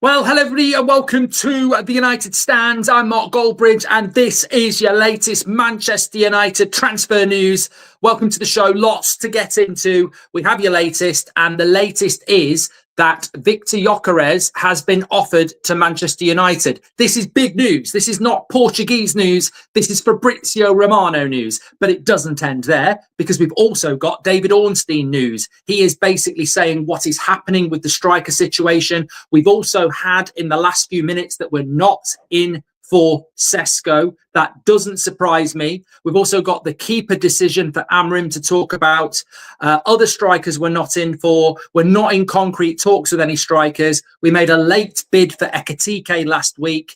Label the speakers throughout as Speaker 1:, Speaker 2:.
Speaker 1: Well, hello everybody and welcome to the United Stand. I'm Mark Goldbridge and this is your latest Manchester United transfer news. Welcome to the show. Lots to get into. We have your latest, and the latest is that Victor Gyokeres has been offered to Manchester United. This is big news. This is not Portuguese news. This is Fabrizio Romano news. But it doesn't end there, because we've also got David Ornstein news. He is basically saying what is happening with the striker situation. We've also had in the last few minutes that we're not in for Sesko. That doesn't surprise me. We've also got the keeper decision for Amorim to talk about. Other strikers we're not in for. We're not in concrete talks with any strikers. We made a late bid for Ekitike last week.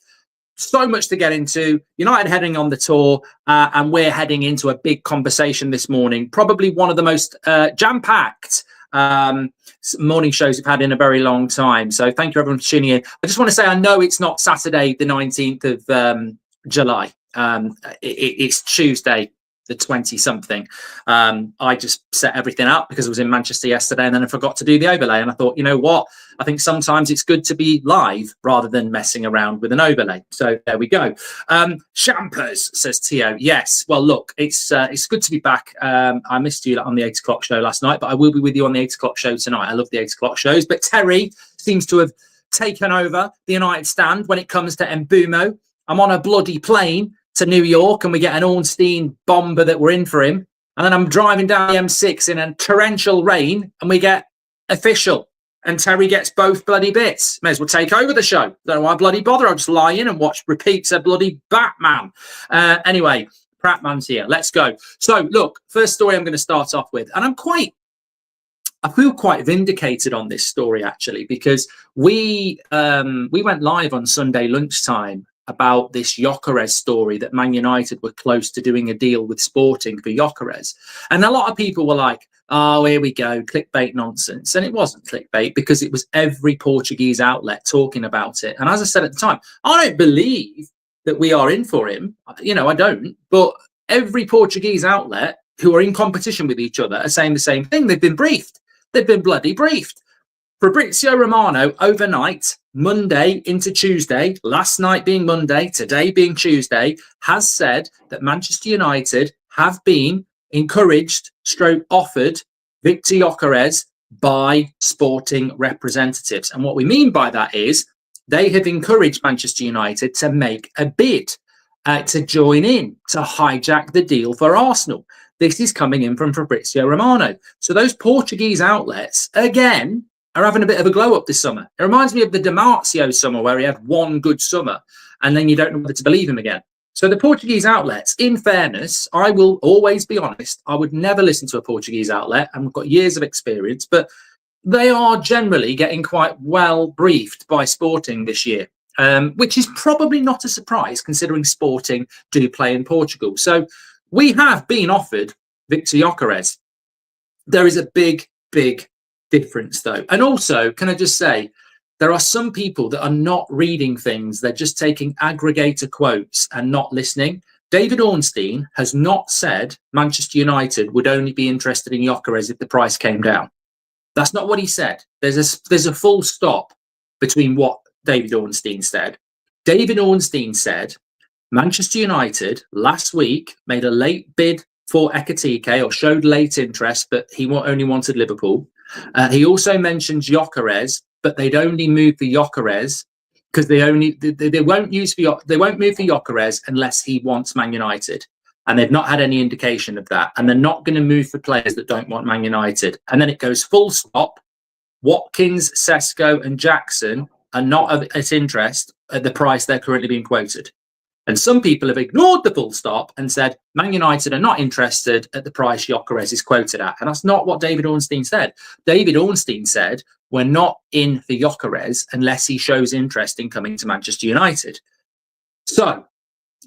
Speaker 1: So much to get into. United heading on the tour, and we're heading into a big conversation this morning. Probably one of the most jam-packed morning shows we've had in a very long time. So thank you everyone for tuning in. I just want to say, I know it's not Saturday the 19th of July. It's Tuesday the 20 something. I just set everything up because I was in Manchester yesterday, and then I forgot to do the overlay, and I thought, you know what, I think sometimes it's good to be live rather than messing around with an overlay. So there we go. Champers, says Tio. Yes, well look, it's good to be back. I missed you on the 8 o'clock show last night, but I will be with you on the 8 o'clock show tonight. I love the 8 o'clock shows, but Terry seems to have taken over the United Stand when it comes to Mbumo. I'm on a bloody plane to New York, and we get an Ornstein bomber that we're in for him. And then I'm driving down the M6 in a torrential rain, and we get official. And Terry gets both bloody bits. May as well take over the show. Don't know why bloody bother. I'll just lie in and watch repeats of bloody Batman. Anyway, Prattman's here. Let's go. So, look, first story I'm going to start off with. And I feel quite vindicated on this story, actually, because we went live on Sunday lunchtime about this Gyokeres story, that Man United were close to doing a deal with Sporting for Gyokeres. And a lot of people were like, oh, here we go, clickbait nonsense. And it wasn't clickbait, because it was every Portuguese outlet talking about it. And as I said at the time, I don't believe that we are in for him. You know, I don't. But every Portuguese outlet who are in competition with each other are saying the same thing. They've been briefed. They've been bloody briefed. Fabrizio Romano, overnight, Monday into Tuesday, last night being Monday, today being Tuesday, has said that Manchester United have been encouraged, offered Victor Gyokeres by Sporting representatives. And what we mean by that is they have encouraged Manchester United to make a bid, to join in, to hijack the deal for Arsenal. This is coming in from Fabrizio Romano. So those Portuguese outlets, again, are having a bit of a glow up this summer. It reminds me of the Di Marzio summer, where he had one good summer and then you don't know whether to believe him again. So the Portuguese outlets, in fairness, I will always be honest, I would never listen to a Portuguese outlet, and we've got years of experience, but they are generally getting quite well briefed by Sporting this year, which is probably not a surprise considering Sporting do play in Portugal. So we have been offered Victor Gyokeres. There is a big difference though. And also, can I just say, there are some people that are not reading things. They're just taking aggregator quotes and not listening. David Ornstein has not said Manchester United would only be interested in Gyokeres if the price came down. That's not what he said. There's a full stop between what David Ornstein said. David Ornstein said Manchester United last week made a late bid for Ekitike, or showed late interest, but he only wanted Liverpool. He also mentioned Gyokeres, but they'd only move for Gyokeres because they won't move for Gyokeres unless he wants Man United, and they've not had any indication of that. And they're not going to move for players that don't want Man United. And then it goes full stop. Watkins, Sesko, and Jackson are not of interest at the price they're currently being quoted. And some people have ignored the full stop and said Man United are not interested at the price Gyokeres is quoted at. And that's not what David Ornstein said. David Ornstein said, we're not in for Gyokeres unless he shows interest in coming to Manchester United. So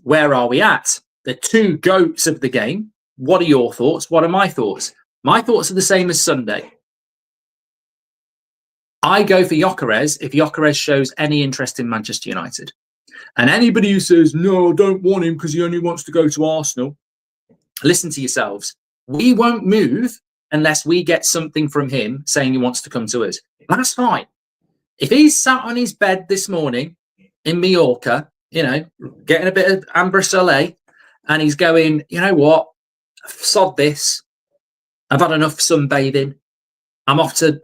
Speaker 1: where are we at? The two goats of the game. What are your thoughts? What are my thoughts? My thoughts are the same as Sunday. I go for Gyokeres if Gyokeres shows any interest in Manchester United. And anybody who says, no, I don't want him because he only wants to go to Arsenal, listen to yourselves. We won't move unless we get something from him saying he wants to come to us. That's fine. If he's sat on his bed this morning in Mallorca, getting a bit of Amber Soleil, and he's going, you know what, sod this. I've had enough sunbathing. I'm off to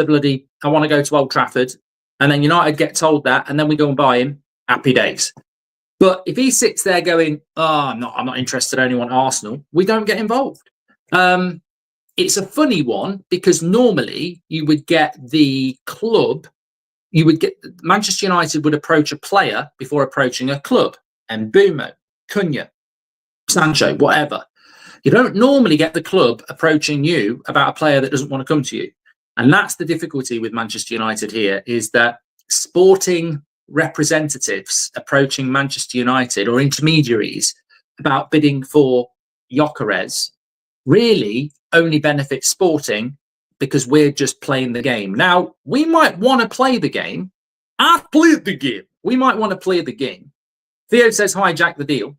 Speaker 1: bloody, I want to go to Old Trafford. And then United get told that, and then we go and buy him. Happy days. But if he sits there going, I'm not interested, I only want Arsenal, we don't get involved. It's a funny one because normally you would get the club, Manchester United would approach a player before approaching a club. And Mbeumo, Cunha, Sancho, whatever. You don't normally get the club approaching you about a player that doesn't want to come to you. And that's the difficulty with Manchester United here, is that sporting representatives approaching Manchester United or intermediaries about bidding for Gyokeres really only benefits Sporting because we're just playing the game. Now, we might want to play the game. I've played the game. We might want to play the game. Theo says, hijack the deal.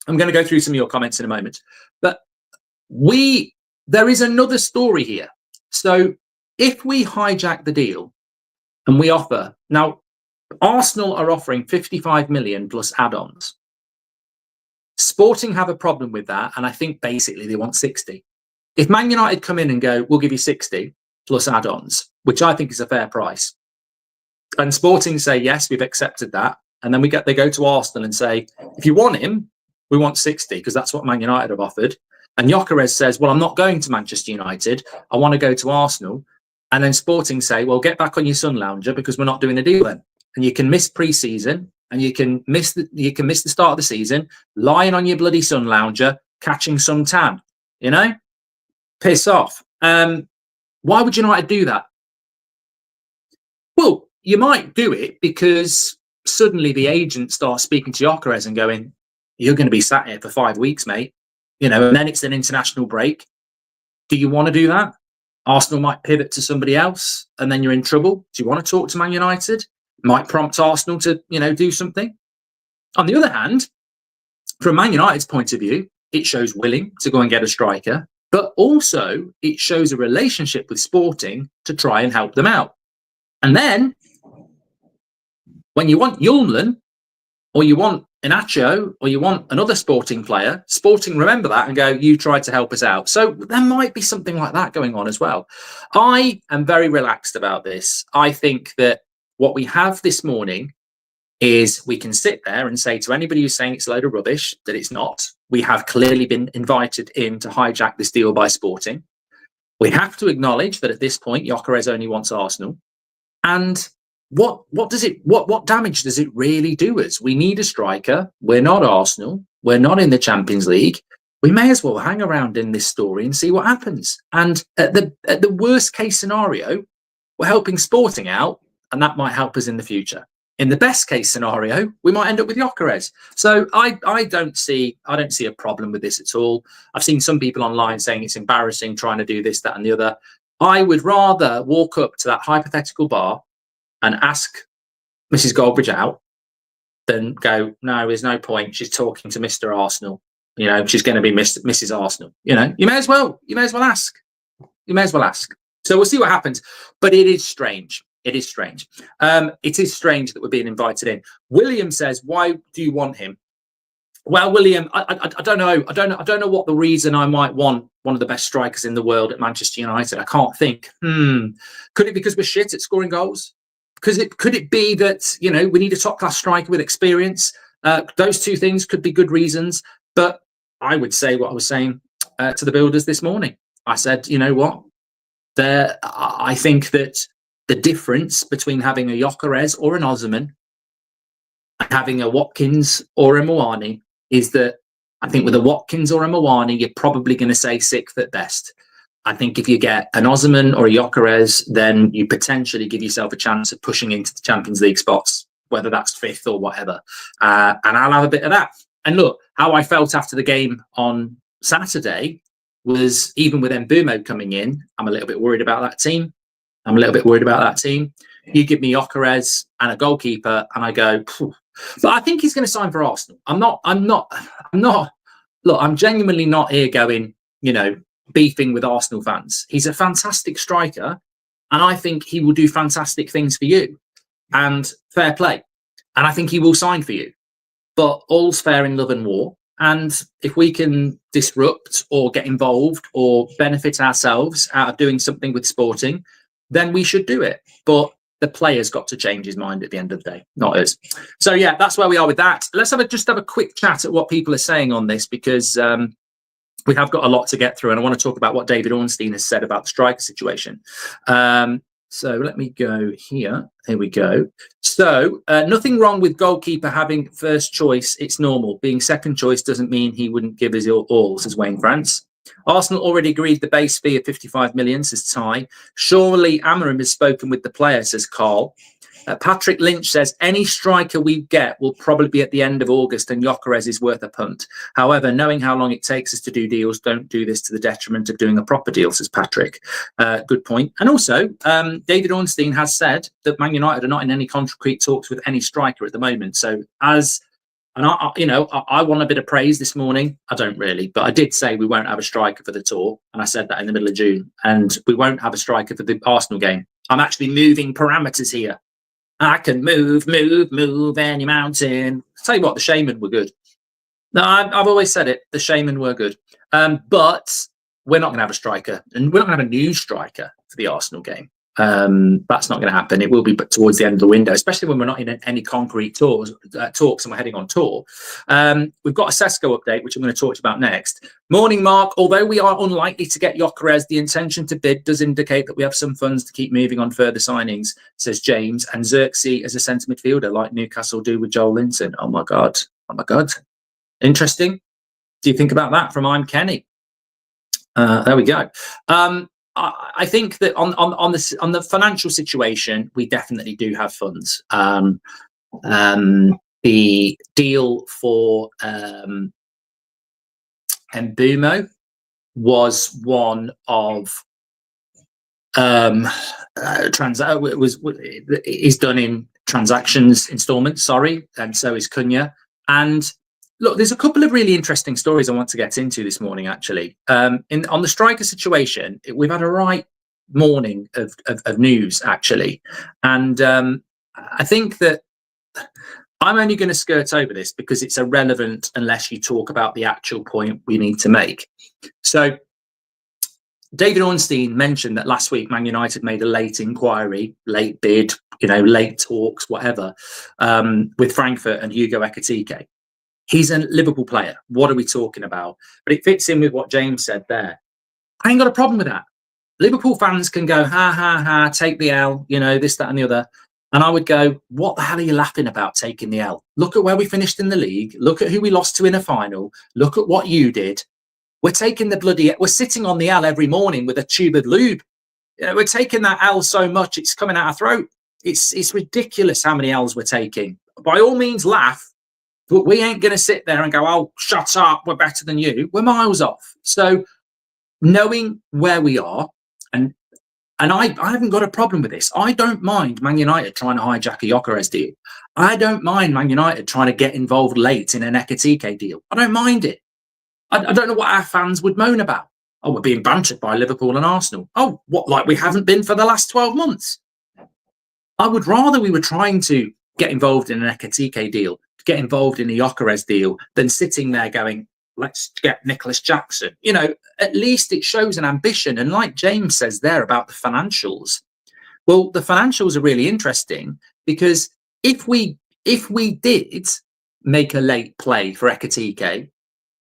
Speaker 1: I'm going to go through some of your comments in a moment. But there is another story here. So if we hijack the deal and we offer, now Arsenal are offering 55 million plus add-ons. Sporting have a problem with that, and I think basically they want 60. If Man United come in and go, we'll give you 60 plus add-ons, which I think is a fair price, and Sporting say, yes, we've accepted that, and then they go to Arsenal and say, if you want him, we want 60, because that's what Man United have offered. And Gyokeres says, well, I'm not going to Manchester United. I want to go to Arsenal. And then Sporting say, well, get back on your sun lounger because we're not doing a deal then. And you can miss pre-season and you can miss the start of the season, lying on your bloody sun lounger, catching some tan, piss off. Why would United do that? Well, you might do it because suddenly the agent starts speaking to Gyokeres and going, you're going to be sat here for 5 weeks, mate. And then it's an international break. Do you want to do that? Arsenal might pivot to somebody else and then you're in trouble. Do you want to talk to Man United? Might prompt Arsenal to, do something. On the other hand, from Man United's point of view, it shows willing to go and get a striker, but also it shows a relationship with Sporting to try and help them out. And then when you want Hojlund, or you want Inacho, or you want another Sporting player, Sporting remember that and go, you tried to help us out. So there might be something like that going on as well. I am very relaxed about this. I think that what we have this morning is we can sit there and say to anybody who's saying it's a load of rubbish that it's not. We have clearly been invited in to hijack this deal by Sporting. We have to acknowledge that at this point, Gyokeres only wants Arsenal. And what damage does it really do us? We need a striker. We're not Arsenal. We're not in the Champions League. We may as well hang around in this story and see what happens. And at the worst case scenario, we're helping Sporting out, and that might help us in the future. In the best case scenario, we might end up with Gyokeres. So I don't see a problem with this at all. I've seen some people online saying it's embarrassing trying to do this, that, and the other. I would rather walk up to that hypothetical bar and ask Mrs. Goldbridge out than go, no, there's no point. She's talking to Mr. Arsenal. She's going to be Mrs. Arsenal. You may as well ask. You may as well ask. So we'll see what happens. But it is strange. It is strange. It is strange that we're being invited in. William says, why do you want him? Well, William, I don't know. I don't know what the reason I might want one of the best strikers in the world at Manchester United. I can't think. Could it be because we're shit at scoring goals? Could it be that, we need a top class striker with experience? Those two things could be good reasons. But I would say what I was saying to the builders this morning. I said, you know what? I think that the difference between having a Gyokeres or an Osimhen and having a Watkins or a Mawani is that I think with a Watkins or a Mawani, you're probably going to say sixth at best. I think if you get an Osimhen or a Gyokeres, then you potentially give yourself a chance of pushing into the Champions League spots, whether that's fifth or whatever. And I'll have a bit of that. And look, how I felt after the game on Saturday was, even with Mbeumo coming in, I'm a little bit worried about that team. You give me Gyokeres and a goalkeeper, and I go, phew. But I think he's going to sign for Arsenal. I'm not. Look, I'm genuinely not here going, beefing with Arsenal fans. He's a fantastic striker. And I think he will do fantastic things for you, and fair play. And I think he will sign for you. But all's fair in love and war. And if we can disrupt or get involved or benefit ourselves out of doing something with Sporting, then we should do it. But the player's got to change his mind at the end of the day, not us. So yeah, that's where we are with that. Let's just have a quick chat at what people are saying on this, because we have got a lot to get through, and I want to talk about what David Ornstein has said about the striker situation. So let me go here. Here we go. So nothing wrong with goalkeeper having first choice. It's normal. Being second choice doesn't mean he wouldn't give his all, says Wayne France. Arsenal already agreed the base fee of 55 million, says Ty. Surely Amorim has spoken with the player, says Carl. Patrick Lynch says any striker we get will probably be at the end of August, and Gyokeres is worth a punt. However, knowing how long it takes us to do deals, don't do this to the detriment of doing a proper deal, says Patrick. Good point. And also, David Ornstein has said that Man United are not in any concrete talks with any striker at the moment. So I want a bit of praise this morning. I don't really, but I did say we won't have a striker for the tour, and I said that in the middle of June, and we won't have a striker for the Arsenal game. I'm actually moving parameters here. I can move any mountain. Tell you what, the Shaman were good. No, I've always said it. The Shaman were good. But we're not going to have a striker, and we're not going to have a new striker for the Arsenal game. That's not going to happen. It will be but towards the end of the window, especially when we're not in any concrete talks and we're heading on tour. We've got a Sesko update, which I'm going to talk about next. Morning, Mark. Although we are unlikely to get Gyokeres, the intention to bid does indicate that we have some funds to keep moving on further signings, says James. And Xerxes as a centre midfielder, like Newcastle do with Joel Linton. Oh my God. Interesting. Do you think about that from I'm Kenny? There we go. I think that on the financial situation, we definitely do have funds. The deal for Mbumo was one of is done in transactions installments. Sorry, and so is Cunha. And look, there's a couple of really interesting stories I want to get into this morning, actually. On the striker situation, we've had a right morning of news, actually. And I think that I'm only going to skirt over this because it's irrelevant unless you talk about the actual point we need to make. So David Ornstein mentioned that last week Man United made a late inquiry, late bid, late talks, whatever, with Frankfurt and Hugo Ekitike. He's a Liverpool player. What are we talking about? But it fits in with what James said there. I ain't got a problem with that. Liverpool fans can go, ha, ha, ha, take the L, this, that, and the other. And I would go, what the hell are you laughing about taking the L? Look at where we finished in the league. Look at who we lost to in a final. Look at what you did. We're taking we're sitting on the L every morning with a tube of lube. We're taking that L so much, it's coming out our throat. It's ridiculous how many L's we're taking. By all means, laugh. But we ain't going to sit there and go, oh, shut up, we're better than you. We're miles off. So knowing where we are, and I haven't got a problem with this. I don't mind Man United trying to hijack a Gyokeres deal. I don't mind Man United trying to get involved late in an Ekitike deal. I don't mind it. I don't know what our fans would moan about. Oh, we're being bantered by Liverpool and Arsenal. Oh, what, like we haven't been for the last 12 months? I would rather we were trying to get involved in an Ekitike deal, get involved in a Gyokeres deal, than sitting there going, let's get Nicholas Jackson. At least it shows an ambition. And like James says there about the financials, well, the financials are really interesting because if we did make a late play for Ekitike,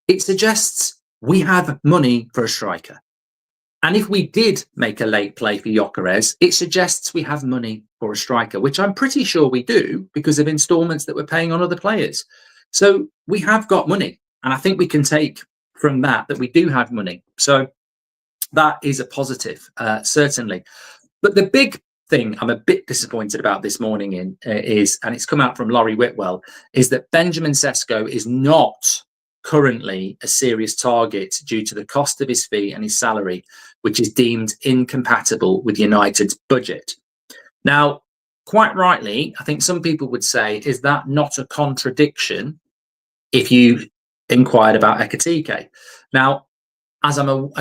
Speaker 1: it suggests we have money for a striker. And if we did make a late play for Gyokeres, it suggests we have money for a striker, which I'm pretty sure we do because of installments that we're paying on other players. So we have got money. And I think we can take from that we do have money. So that is a positive, certainly. But the big thing I'm a bit disappointed about this morning is, and it's come out from Laurie Whitwell, is that Benjamin Sesko is not currently a serious target due to the cost of his fee and his salary, which is deemed incompatible with United's budget. Now, quite rightly, I think some people would say, is that not a contradiction if you inquired about Ekitike? Now, as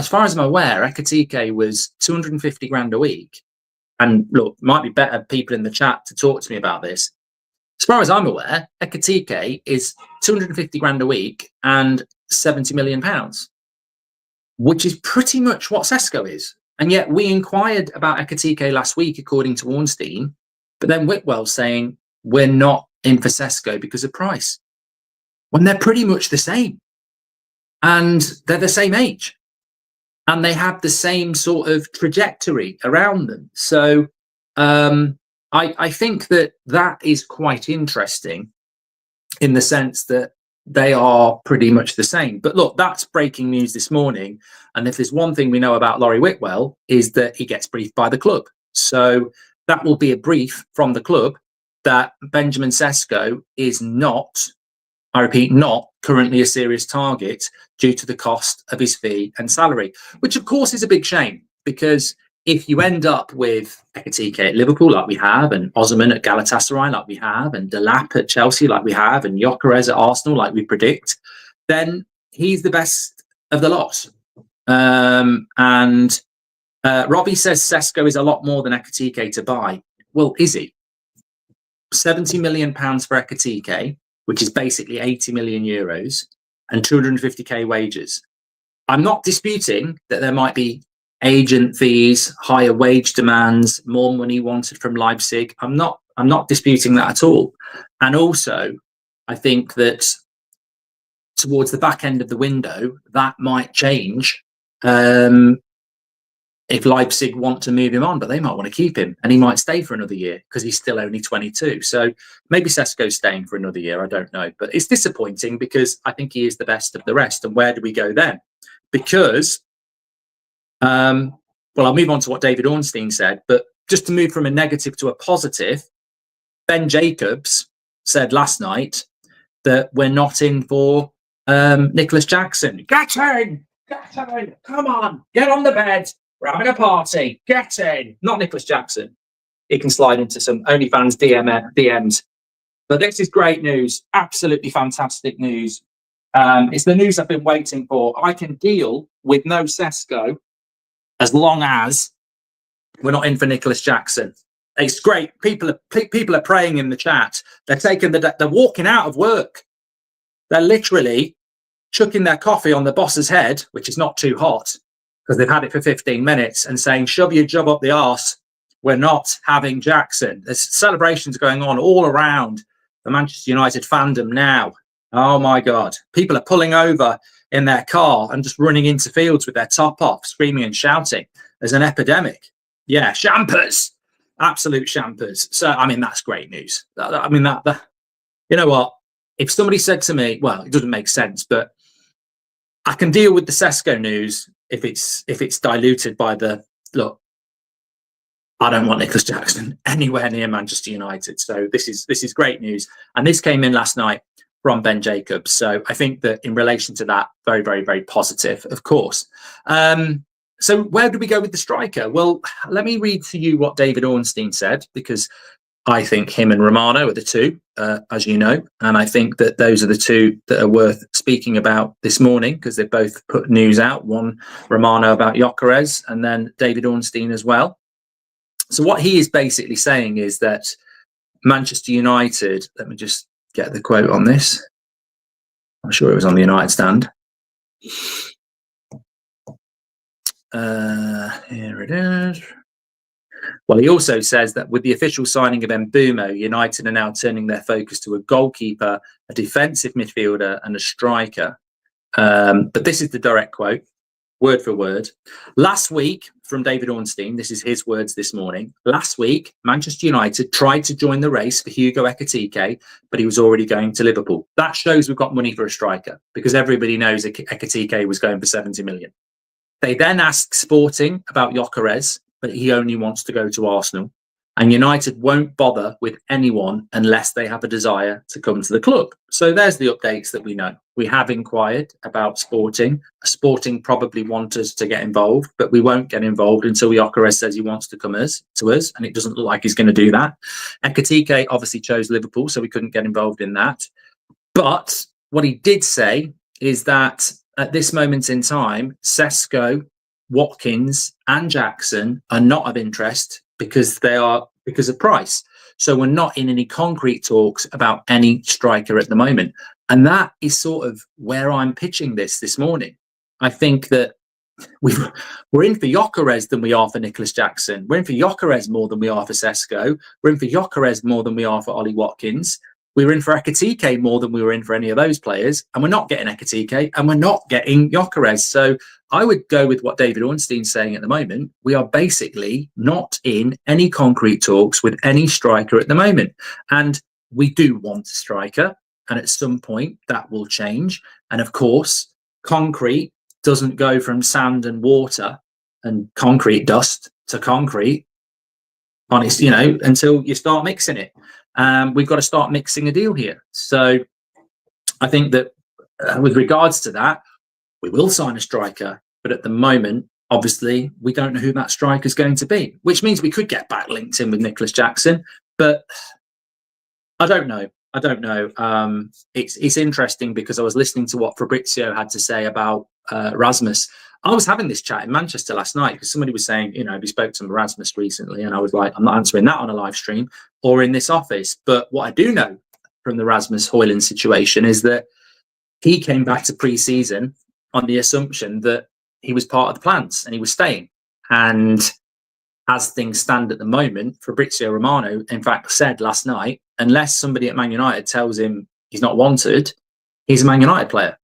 Speaker 1: far as I'm aware, Ekitike was 250 grand a week, and look, might be better people in the chat to talk to me about this. As far as I'm aware, Ekitike is 250 grand a week and 70 million pounds, which is pretty much what Sesko is. And yet we inquired about Ekitike last week, according to Ornstein, but then Whitwell's saying we're not in for Sesko because of price, when they're pretty much the same. And they're the same age. And they have the same sort of trajectory around them. So I think that is quite interesting in the sense that they are pretty much the same. But look, that's breaking news this morning. And if there's one thing we know about Laurie Whitwell, is that he gets briefed by the club. So that will be a brief from the club that Benjamin Sesko is not, I repeat, not currently a serious target due to the cost of his fee and salary, which of course is a big shame, because if you end up with Ekitike at Liverpool like we have, and Osman at Galatasaray like we have, and Delap at Chelsea like we have, and Gyokeres at Arsenal like we predict, then he's the best of the lot. Robbie says Sesko is a lot more than Ekitike to buy. Well, is he? £70 million for Ekitike, which is basically 80 million euros, and 250k wages. I'm not disputing that there might be agent fees, higher wage demands, more money wanted from Leipzig. I'm not disputing that at all. And also, I think that towards the back end of the window, that might change if Leipzig want to move him on, but they might want to keep him, and he might stay for another year because he's still only 22. So maybe Sesko's staying for another year. I don't know, but it's disappointing because I think he is the best of the rest. And where do we go then? Because, well, I'll move on to what David Ornstein said, but just to move from a negative to a positive, Ben Jacobs said last night that we're not in for Nicholas Jackson. Get in! Get in! Come on! Get on the bed! We're having a party. Get in. Not Nicholas Jackson. He can slide into some OnlyFans DMs. But this is great news. Absolutely fantastic news. It's the news I've been waiting for. I can deal with no Sesko as long as we're not in for Nicholas Jackson. It's great. People are praying in the chat. They're walking out of work. They're literally chucking their coffee on the boss's head, which is not too hot, because they've had it for 15 minutes, and saying, shove your job up the arse. We're not having Jackson. There's celebrations going on all around the Manchester United fandom now. Oh my God. People are pulling over in their car and just running into fields with their top off, screaming and shouting. There's an epidemic. Yeah, shampers. Absolute shampers. So, I mean, that's great news. I mean, you know what? If somebody said to me, well, it doesn't make sense, but I can deal with the Sesko news if it's diluted by the, look, I don't want Nicholas Jackson anywhere near Manchester United. So this is great news. And this came in last night from Ben Jacobs. So I think that in relation to that, very, very, very positive, of course. So where do we go with the striker? Well, let me read to you what David Ornstein said, because I think him and Romano are the two, as you know, and I think that those are the two that are worth speaking about this morning, because they both put news out, one Romano about Gyokeres and then David Ornstein as well. So what he is basically saying is that Manchester United, let me just get the quote on this. I'm sure it was on the United stand. Here it is. Well, he also says that with the official signing of Mbeumo, United are now turning their focus to a goalkeeper, a defensive midfielder and a striker. But this is the direct quote, word for word. Last week, from David Ornstein, this is his words this morning. Last week, Manchester United tried to join the race for Hugo Ekitike, but he was already going to Liverpool. That shows we've got money for a striker, because everybody knows Ekitike was going for 70 million. They then asked Sporting about Gyokeres, but he only wants to go to Arsenal. And United won't bother with anyone unless they have a desire to come to the club. So there's the updates that we know. We have inquired about Sporting. Sporting probably want us to get involved, but we won't get involved until Gyokeres says he wants to come to us, and it doesn't look like he's going to do that. Ekitike obviously chose Liverpool, so we couldn't get involved in that. But what he did say is that at this moment in time, Sesko, Watkins and Jackson are not of interest because of price. So we're not in any concrete talks about any striker at the moment. And that is sort of where I'm pitching this morning. I think that we're in for Gyokeres than we are for Nicholas Jackson. We're in for Gyokeres more than we are for Sesko. We're in for Gyokeres more than we are for Ollie Watkins. We were in for Ekitike more than we were in for any of those players. And we're not getting Ekitike and we're not getting Gyokeres. So I would go with what David Ornstein's saying at the moment. We are basically not in any concrete talks with any striker at the moment. And we do want a striker. And at some point that will change. And of course, concrete doesn't go from sand and water and concrete dust to concrete on its, until you start mixing it. We've got to start mixing a deal here. So I think that with regards to that, we will sign a striker. But at the moment, obviously, we don't know who that striker is going to be, which means we could get back linked in with Nicholas Jackson. But I don't know. It's interesting because I was listening to what Fabrizio had to say about Rasmus. I was having this chat in Manchester last night because somebody was saying, we spoke to Rasmus recently, and I was like, I'm not answering that on a live stream or in this office. But what I do know from the Rasmus Hojlund situation is that he came back to pre-season on the assumption that he was part of the plans and he was staying. And as things stand at the moment, Fabrizio Romano, in fact, said last night, unless somebody at Man United tells him he's not wanted, he's a Man United player.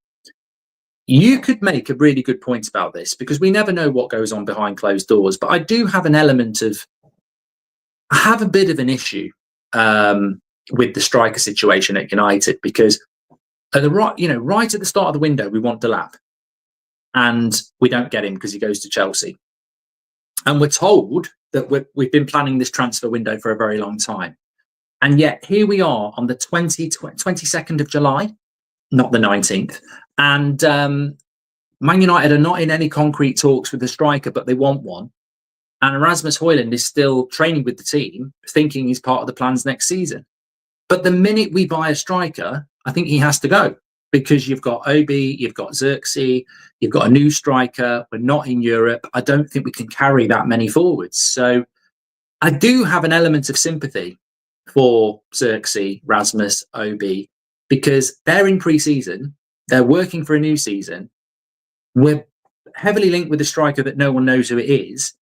Speaker 1: You could make a really good point about this because we never know what goes on behind closed doors. But I do have an element of, I have a bit of an issue with the striker situation at United because at the right at the start of the window, we want Delap, and we don't get him because he goes to Chelsea. And we're told that we've been planning this transfer window for a very long time. And yet here we are on the 22nd of July, not the 19th. And Man United are not in any concrete talks with the striker, but they want one. And Rasmus Hojlund is still training with the team, thinking he's part of the plans next season. But the minute we buy a striker, I think he has to go because you've got Obi, you've got Xerxes, you've got a new striker. We're not in Europe. I don't think we can carry that many forwards. So I do have an element of sympathy for Xerxes, Rasmus, Obi, because they're in pre-season. They're working for a new season. We're heavily linked with a striker that no one knows who it is.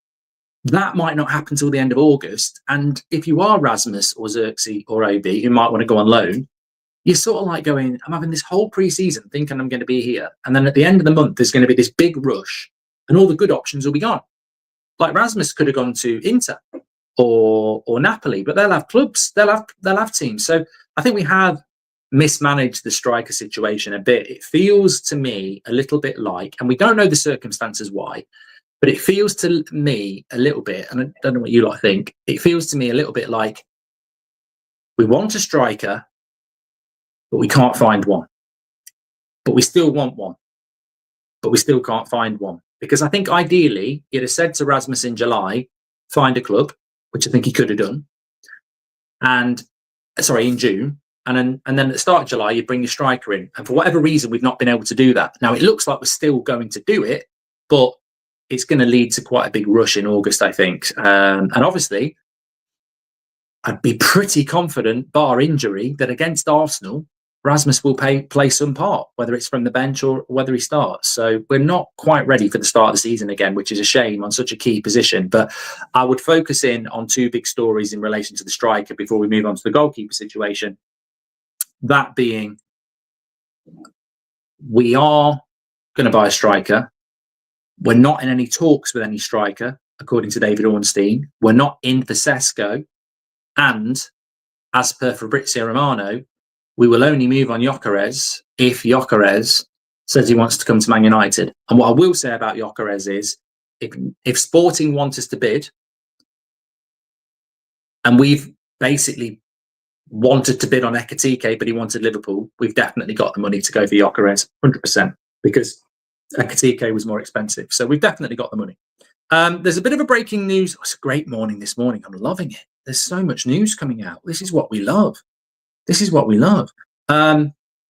Speaker 1: That might not happen till the end of August. And if you are Rasmus or Xerxes or Obi, who might want to go on loan, you're sort of like going, I'm having this whole pre-season thinking I'm going to be here. And then at the end of the month, there's going to be this big rush and all the good options will be gone. Like Rasmus could have gone to Inter or Napoli, but they'll have clubs, they'll have teams. So I think we have mismanaged the striker situation a bit. It feels to me a little bit like, and we don't know the circumstances why, but it feels to me a little bit, and I don't know what you lot think, it feels to me a little bit like we want a striker, but we can't find one. But we still want one. But we still can't find one. Because I think ideally, you'd have said to Rasmus in July, find a club, which I think he could have done. And, in June. And then at the start of July, you'd bring your striker in. And for whatever reason, we've not been able to do that. Now, it looks like we're still going to do it, but it's going to lead to quite a big rush in August, I think. And obviously, I'd be pretty confident, bar injury, that against Arsenal, Rasmus will play some part, whether it's from the bench or whether he starts. So we're not quite ready for the start of the season again, which is a shame on such a key position. But I would focus in on two big stories in relation to the striker before we move on to the goalkeeper situation. That being, we are going to buy a striker. We're not in any talks with any striker, according to David Ornstein. We're not in for Sesko. And as per Fabrizio Romano, we will only move on Gyokeres if Gyokeres says he wants to come to Man United. And what I will say about Gyokeres is, if Sporting want us to bid, and we've basically wanted to bid on Ekitike, but he wanted Liverpool, we've definitely got the money to go for Gyokeres, 100%, because Ekitike was more expensive. So we've definitely got the money. There's a bit of a breaking news. Oh, it's a great morning this morning. I'm loving it. There's so much news coming out. This is what we love. This is what we love.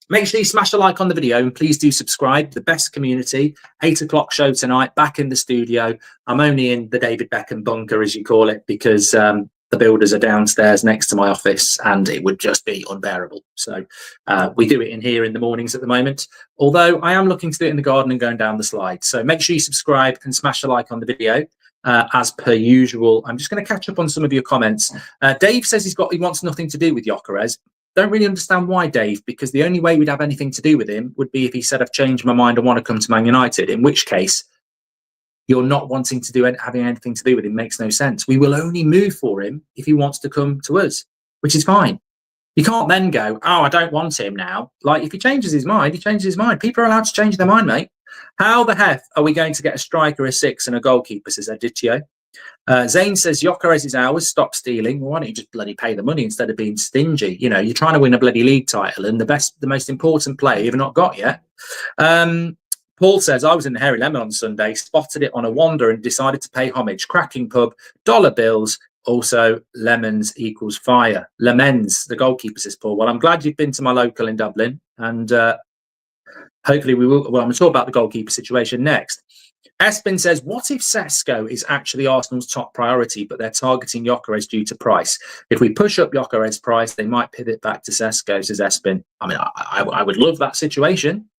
Speaker 1: Make sure you smash a like on the video and please do subscribe. The best community, 8 o'clock show tonight, back in the studio. I'm only in the David Beckham bunker, as you call it, because the builders are downstairs next to my office and it would just be unbearable. So we do it in here in the mornings at the moment, although I am looking to do it in the garden and going down the slide. So make sure you subscribe and smash a like on the video. As per usual, I'm just going to catch up on some of your comments. Dave says he wants nothing to do with Gyokeres. Don't really understand why, Dave, because the only way we'd have anything to do with him would be if he said, I've changed my mind and want to come to Man United, in which case you're not wanting to do having anything to do with him makes no sense. We will only move for him if he wants to come to us, which is fine. You can't then go, oh, I don't want him now. Like, if he changes his mind, he changes his mind. People are allowed to change their mind, mate. How the heck are we going to get a striker, a 6 and a goalkeeper, says Adityo. Zane says, Gyokeres is ours, stop stealing. Well, why don't you just bloody pay the money instead of being stingy? You know, you're trying to win a bloody league title and the most important player you've not got yet. Paul says, I was in the Hairy Lemon on Sunday, spotted it on a wander and decided to pay homage. Cracking pub, dollar bills, also lemons equals fire. Lemens, the goalkeeper, says Paul. Well, I'm glad you've been to my local in Dublin and hopefully we will. Well, I'm going to talk about the goalkeeper situation next. Espin says, what if Sesko is actually Arsenal's top priority, but they're targeting Gyokeres due to price? If we push up Gyokeres' price, they might pivot back to Sesko, says Espin. I mean, I would love that situation.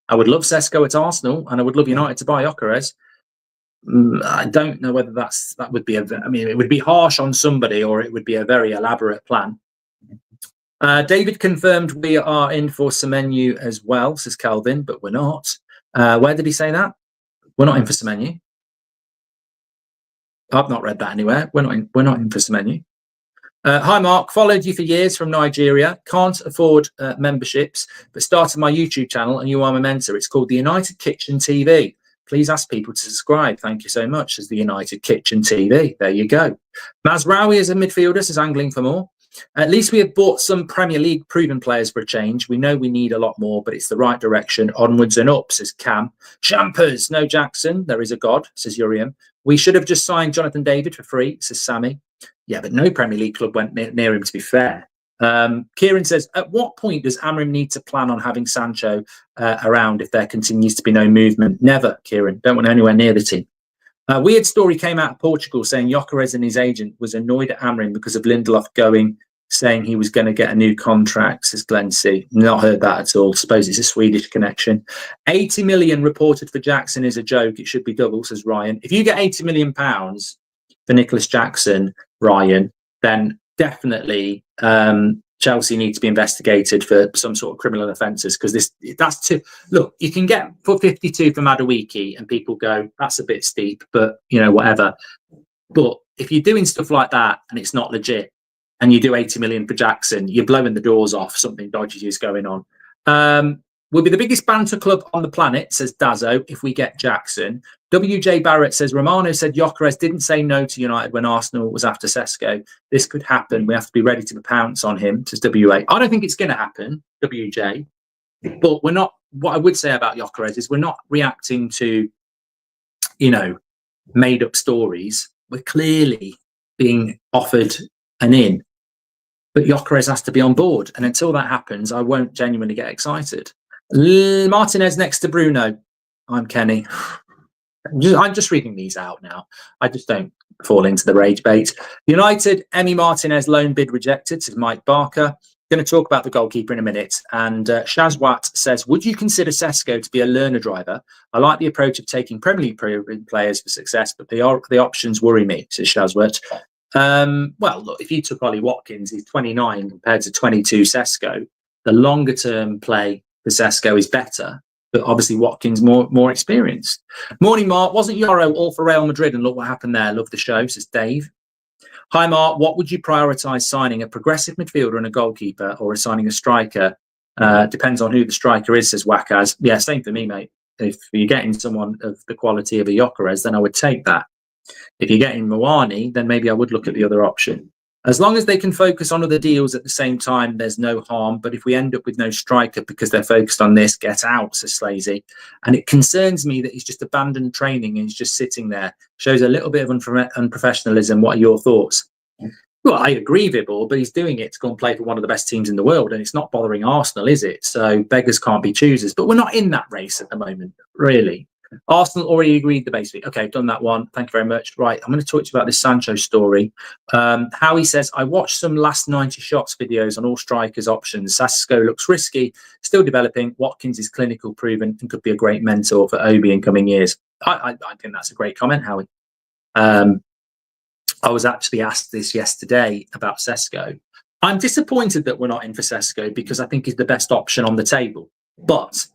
Speaker 1: I would love Sesko at Arsenal, and I would love United to buy Gyokeres. I don't know whether that would be it would be harsh on somebody, or it would be a very elaborate plan. David confirmed we are in for Semenyo as well, says Calvin, but we're not. Where did he say that? We're not in for Semenyo. I've not read that anywhere. We're not in for Semenyo. Hi, Mark. Followed you for years from Nigeria. Can't afford memberships, but started my YouTube channel and you are my mentor. It's called the United Kitchen TV. Please ask people to subscribe. Thank you so much. As the United Kitchen TV. There you go. Mazraoui is a midfielder, says angling for more. At least we have bought some Premier League proven players for a change. We know we need a lot more, but it's the right direction. Onwards and up, says Cam. Champers, no Jackson. There is a God, says Uriam. We should have just signed Jonathan David for free, says Sammy. Yeah, but no Premier League club went near him, to be fair. Kieran says, at what point does Amorim need to plan on having Sancho around if there continues to be no movement? Never, Kieran. Don't want anywhere near the team. Weird story came out of Portugal saying Gyokeres and his agent was annoyed at Amorim because of Lindelof going, saying he was going to get a new contract, says Glenn C. Not heard that at all. Suppose it's a Swedish connection. 80 million reported for Jackson is a joke. It should be double, says Ryan. If you get 80 million pounds for Nicholas Jackson, Ryan, then definitely Chelsea need to be investigated for some sort of criminal offences, because that's too. Look, you can get for 52 for Madueke and people go, that's a bit steep, but you know, whatever. But if you're doing stuff like that and it's not legit, and you do 80 million for Jackson, you're blowing the doors off. Something dodgy is going on. We'll be the biggest banter club on the planet, says Dazzo, if we get Jackson. WJ Barrett says, Romano said Gyokeres didn't say no to United when Arsenal was after Sesko. This could happen. We have to be ready to pounce on him, says WA. I don't think it's going to happen, WJ. But we're not, what I would say about Gyokeres is we're not reacting to, you know, made up stories. We're clearly being offered an in. But Gyokeres has to be on board. And until that happens, I won't genuinely get excited. Martinez next to Bruno. I'm Kenny. I'm just reading these out now. I just don't fall into the rage bait. United, Emi Martinez loan bid rejected, says Mike Barker. Going to talk about the goalkeeper in a minute. And Shazwat says, would you consider Sesko to be a learner driver? I like the approach of taking Premier League players for success, but the options worry me, says Shazwat. Well, look, if you took Ollie Watkins, he's 29 compared to 22 Sesko. The longer term play for Sesko is better, but obviously Watkins more experienced. Morning, Mark. Wasn't Yoro all for Real Madrid? And look what happened there. Love the show, says Dave. Hi, Mark. What would you prioritise, signing a progressive midfielder and a goalkeeper, or signing a striker? Depends on who the striker is, says Wakaz. Yeah, same for me, mate. If you're getting someone of the quality of a Gyokeres, then I would take that. If you're getting Mawani, then maybe I would look at the other option. As long as they can focus on other deals at the same time, there's no harm. But if we end up with no striker because they're focused on this, get out, says Slazy. And it concerns me that he's just abandoned training and he's just sitting there. Shows a little bit of unprofessionalism. What are your thoughts? Well, I agree, Vibor, but he's doing it to go and play for one of the best teams in the world, and it's not bothering Arsenal, is it? So beggars can't be choosers. But we're not in that race at the moment, really. Arsenal already agreed the basic. Okay, done that one. Thank you very much. Right, I'm going to talk to you about this Sancho story. Howie says, I watched some last 90 shots videos on all strikers' options. Sesko looks risky, still developing. Watkins is clinical, proven, and could be a great mentor for Obi in coming years. I think that's a great comment, Howie. I was actually asked this yesterday about Sesko. I'm disappointed that we're not in for Sesko because I think he's the best option on the table. But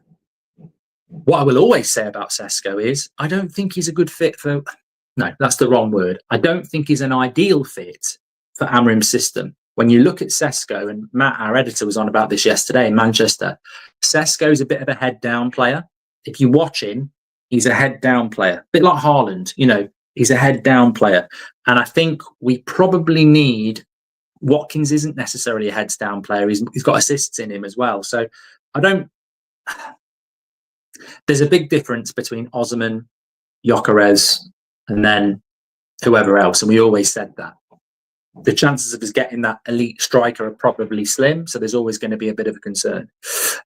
Speaker 1: what I will always say about Sesko is I don't think he's a good fit for... No, that's the wrong word. I don't think he's an ideal fit for Amorim's system. When you look at Sesko, and Matt, our editor, was on about this yesterday in Manchester, Sesko's a bit of a head-down player. If you watch him, he's a head-down player. A bit like Hojlund, you know. He's a head-down player. And I think we probably need... Watkins isn't necessarily a heads-down player. He's got assists in him as well. So I don't... There's a big difference between Osman, Gyokeres, and then whoever else. And we always said that. The chances of us getting that elite striker are probably slim. So there's always going to be a bit of a concern.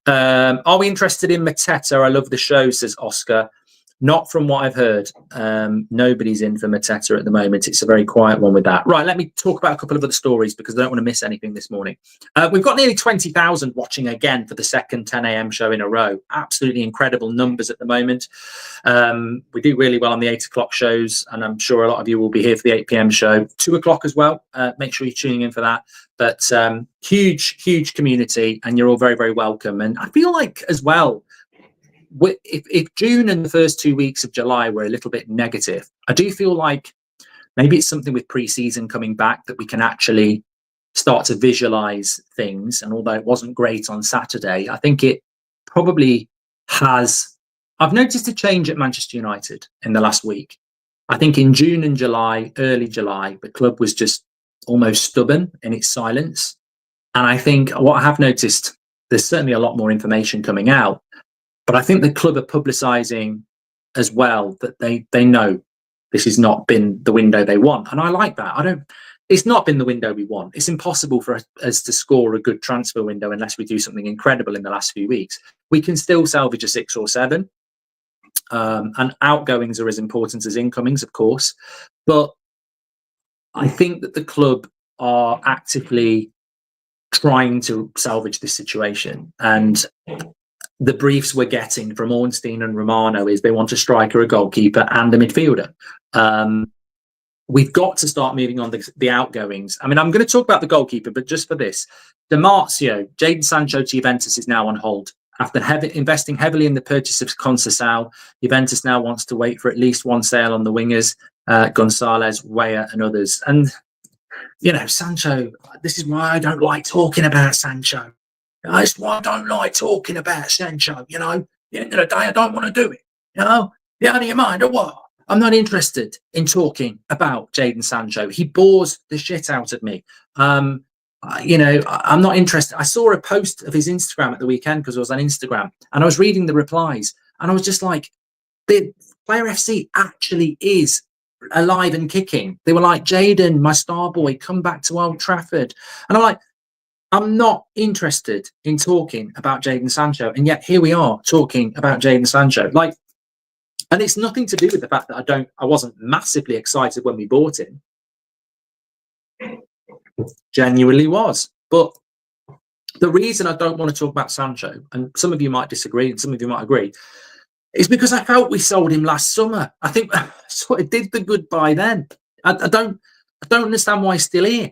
Speaker 1: Are we interested in Mateta? I love the show, says Oscar. Not from what I've heard. Nobody's in for Mateta at the moment. It's a very quiet one with that. Right, let me talk about a couple of other stories because I don't want to miss anything this morning. We've got nearly 20,000 watching again for the second 10 a.m. show in a row. Absolutely incredible numbers at the moment. We do really well on the 8 o'clock shows, and I'm sure a lot of you will be here for the 8 p.m. show. 2 o'clock as well. Make sure you're tuning in for that. But huge community, and you're all very, very welcome. And I feel like as well, if June and the first 2 weeks of July were a little bit negative, I do feel like maybe it's something with pre-season coming back that we can actually start to visualize things. And although it wasn't great on Saturday, I think it probably has... I've noticed a change at Manchester United in the last week. I think in June and July, early July, the club was just almost stubborn in its silence. And I think what I have noticed, there's certainly a lot more information coming out. But I think the club are publicising as well that they know this has not been the window they want. And I like that. It's not been the window we want. It's impossible for us to score a good transfer window unless we do something incredible in the last few weeks. We can still salvage a 6 or 7. And outgoings are as important as incomings, of course. But I think that the club are actively trying to salvage this situation. And the briefs we're getting from Ornstein and Romano is they want a striker, a goalkeeper, and a midfielder. We've got to start moving on the outgoings. I mean, I'm going to talk about the goalkeeper, but just for this, Marcio, Jadon Sancho to Juventus is now on hold. After investing heavily in the purchase of Conceição, Juventus now wants to wait for at least one sale on the wingers, Gonzalez, Weah, and others. And, you know, Sancho, this is why I don't like talking about Sancho. That's why I don't like talking about Sancho, you know. At the end of the day, I don't want to do it, you know. You out of your mind or what? I'm not interested in talking about Jadon Sancho. He bores the shit out of me. You know, I'm not interested. I saw a post of his Instagram at the weekend because I was on Instagram and I was reading the replies and I was just like, the Player FC actually is alive and kicking. They were like, Jadon, my star boy, come back to Old Trafford. And I'm like, I'm not interested in talking about Jadon Sancho, and yet here we are talking about Jadon Sancho. Like, and it's nothing to do with the fact that I wasn't massively excited when we bought him. Genuinely was, but the reason I don't want to talk about Sancho, and some of you might disagree, and some of you might agree, is because I felt we sold him last summer. I think sort of did the goodbye then. I don't understand why he's still here.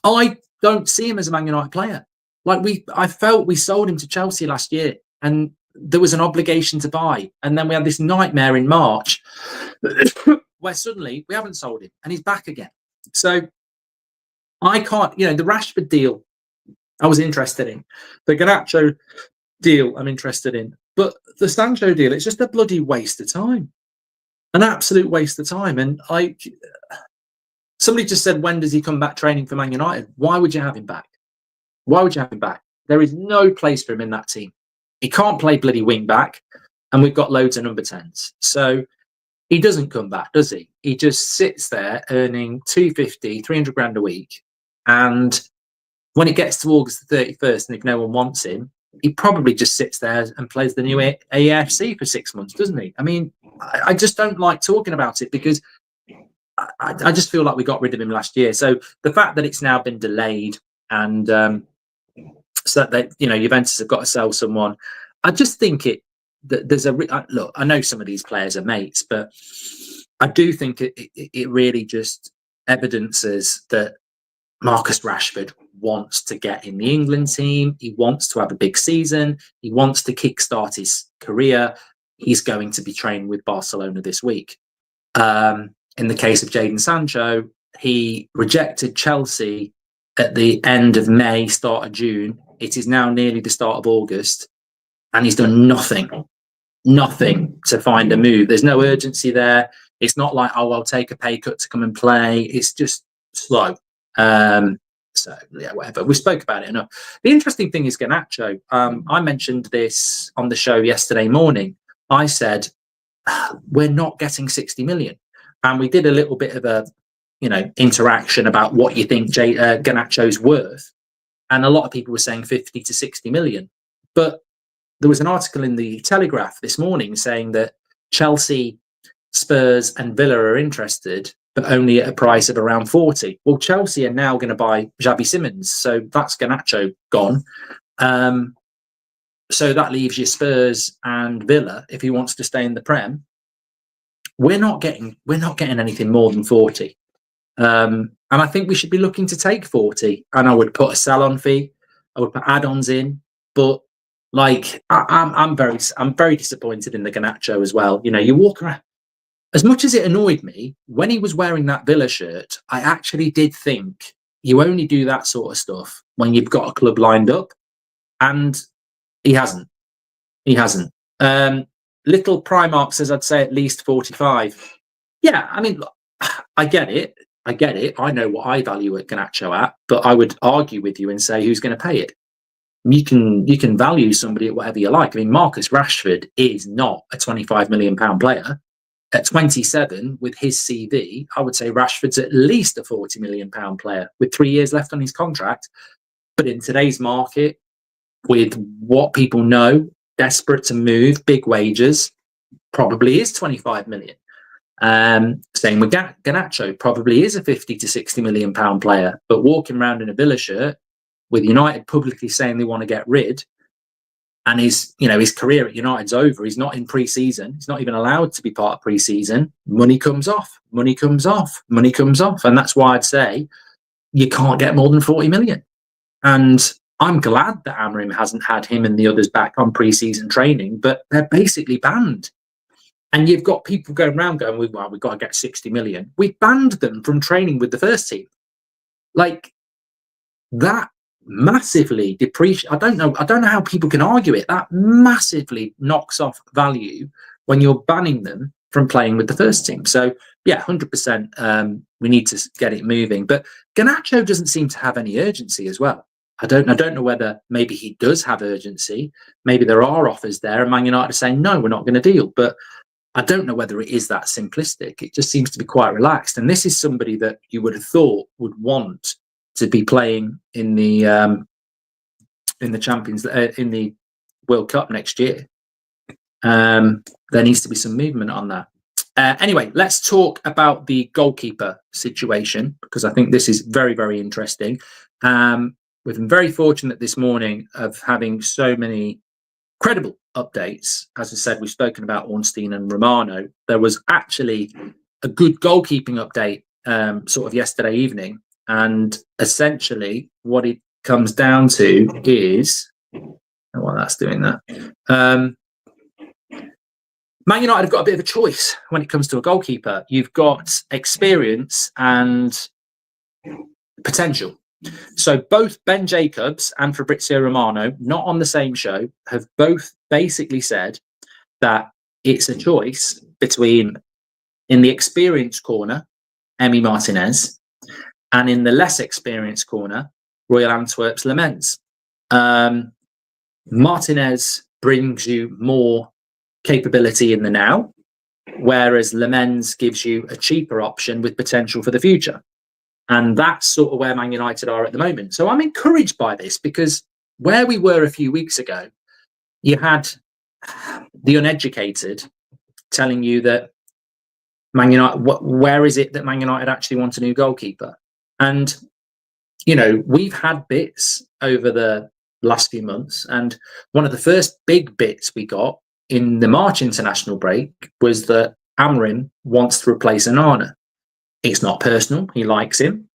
Speaker 1: I don't see him as a Man United player. Like I felt we sold him to Chelsea last year and there was an obligation to buy. And then we had this nightmare in March where suddenly we haven't sold him and he's back again. So I can't, you know, the Rashford deal I was interested in. The Garnacho deal I'm interested in. But the Sancho deal, it's just a bloody waste of time. An absolute waste of time. And somebody just said, when does he come back training for Man United? Why would you have him back? Why would you have him back? There is no place for him in that team. He can't play bloody wing back, and we've got loads of number 10s. So he doesn't come back, does he? He just sits there earning 250, 300 grand a week. And when it gets to August the 31st, and if no one wants him, he probably just sits there and plays the new AFC for 6 months, doesn't he? I mean, I just don't like talking about it because I just feel like we got rid of him last year. So the fact that it's now been delayed and so that Juventus have got to sell someone, I just think there's look. I know some of these players are mates, but I do think it really just evidences that Marcus Rashford wants to get in the England team. He wants to have a big season. He wants to kickstart his career. He's going to be training with Barcelona this week. In the case of Jadon Sancho, he rejected Chelsea at the end of May, start of June. It is now nearly the start of August, and he's done nothing to find a move. There's no urgency there. It's not like, oh, I'll take a pay cut to come and play. It's just slow. So yeah, whatever. We spoke about it enough. The interesting thing is Garnacho. I mentioned this on the show yesterday morning. I said we're not getting 60 million, and we did a little bit of a interaction about what you think Garnacho's worth, and a lot of people were saying 50 to 60 million. But there was an article in the Telegraph this morning saying that Chelsea, Spurs, and Villa are interested, but only at a price of around 40. Well, Chelsea are now going to buy Xabi Simons, so that's Garnacho gone. So that leaves you Spurs and Villa if he wants to stay in the Prem. We're not getting anything more than 40, and I think we should be looking to take 40. And I would put a sell-on fee, I would put add-ons in, but I'm very disappointed in the Garnacho as well. You walk around. As much as it annoyed me when he was wearing that Villa shirt, I actually did think you only do that sort of stuff when you've got a club lined up, and he hasn't. Little Primark says I'd say at least 45. Yeah, I mean, look, I get it. I know what I value at Garnacho at, but I would argue with you and say who's going to pay it. You can value somebody at whatever you like. I mean, Marcus Rashford is not a £25 million player. At 27, with his CV, I would say Rashford's at least a £40 million player with 3 years left on his contract. But in today's market, with what people know, desperate to move, big wages, probably is 25 million. Same with Garnacho, probably is a 50 to 60 million pound player, but walking around in a Villa shirt with United publicly saying they want to get rid, and his career at United's over. He's not in pre-season. He's not even allowed to be part of pre-season. Money comes off. And that's why I'd say you can't get more than 40 million. And I'm glad that Amorim hasn't had him and the others back on pre-season training, but they're basically banned. And you've got people going around going, we've got to get 60 million. We banned them from training with the first team. Like, that massively depreciate. I don't know how people can argue it. That massively knocks off value when you're banning them from playing with the first team. So yeah, 100%. We need to get it moving. But Garnacho doesn't seem to have any urgency as well. I don't know whether maybe he does have urgency. Maybe there are offers there, and Man United are saying no, we're not going to deal. But I don't know whether it is that simplistic. It just seems to be quite relaxed. And this is somebody that you would have thought would want to be playing in the Champions in the World Cup next year. There needs to be some movement on that. Anyway, let's talk about the goalkeeper situation, because I think this is very, very interesting. We've been very fortunate this morning of having so many credible updates. As I said, we've spoken about Ornstein and Romano. There was actually a good goalkeeping update sort of yesterday evening. And essentially what it comes down to is, while that's doing that, Man United have got a bit of a choice when it comes to a goalkeeper. You've got experience and potential. So both Ben Jacobs and Fabrizio Romano, not on the same show, have both basically said that it's a choice between, in the experienced corner, Emi Martinez, and in the less experienced corner, Royal Antwerp's Lamens. Martinez brings you more capability in the now. whereas Le Mans gives you a cheaper option with potential for the future. And that's sort of where Man United are at the moment. So I'm encouraged by this, because where we were a few weeks ago, you had the uneducated telling you that Man United, where is it that Man United actually want a new goalkeeper? And, you know, we've had bits over the last few months. And one of the first big bits we got in the March international break was that Amorim wants to replace Onana. It's not personal. He likes him,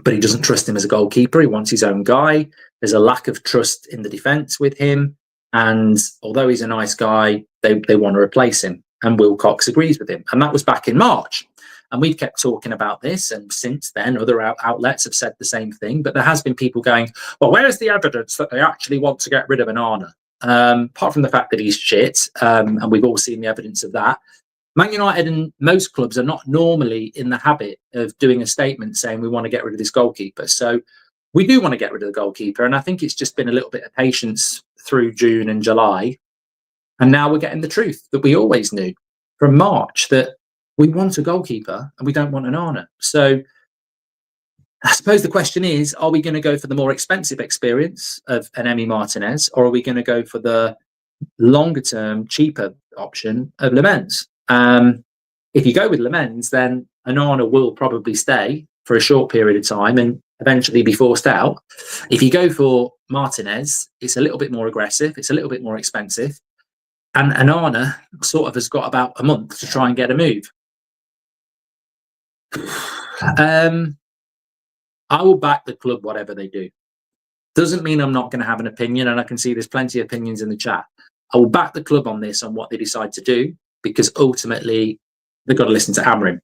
Speaker 1: but he doesn't trust him as a goalkeeper. He wants his own guy. There's a lack of trust in the defence with him. And although he's a nice guy, they want to replace him. And Wilcox agrees with him. And that was back in March. And we've kept talking about this. And since then, other outlets have said the same thing. But there has been people going, well, where's the evidence that they actually want to get rid of Onana? Apart from the fact that he's shit, and we've all seen the evidence of that. Man United and most clubs are not normally in the habit of doing a statement saying we want to get rid of this goalkeeper. So we do want to get rid of the goalkeeper. And I think it's just been a little bit of patience through June and July. And now we're getting the truth that we always knew from March, that we want a goalkeeper and we don't want Onana. So I suppose the question is, are we going to go for the more expensive experience of an Emi Martinez, or are we going to go for the longer term, cheaper option of Le Mans? If you go with Le Mans, then Onana will probably stay for a short period of time and eventually be forced out. If you go for Martinez, it's a little bit more aggressive, it's a little bit more expensive, and Onana sort of has got about a month to try and get a move. I will back the club whatever they do. Doesn't mean I'm not going to have an opinion, and I can see there's plenty of opinions in the chat. I will back the club on this, on what they decide to do, because ultimately they've got to listen to Amorim.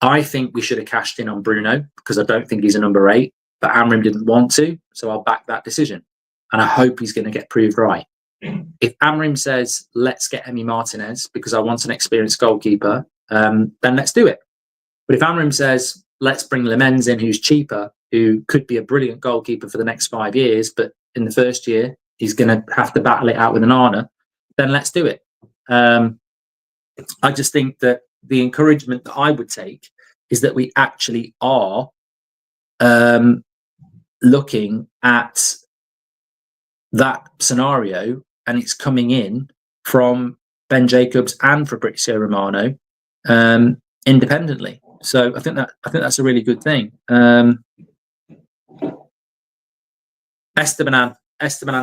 Speaker 1: I think we should have cashed in on Bruno, because I don't think he's a number 8, but Amorim didn't want to, so I'll back that decision. And I hope he's going to get proved right. If Amorim says, let's get Emi Martinez because I want an experienced goalkeeper, then let's do it. But if Amorim says, let's bring Le Mans in, who's cheaper, who could be a brilliant goalkeeper for the next 5 years, but in the first year, he's going to have to battle it out with Onana, then let's do it. I just think that the encouragement that I would take is that we actually are looking at that scenario, and it's coming in from Ben Jacobs and Fabrizio Romano independently. So I think that's a really good thing. Esteban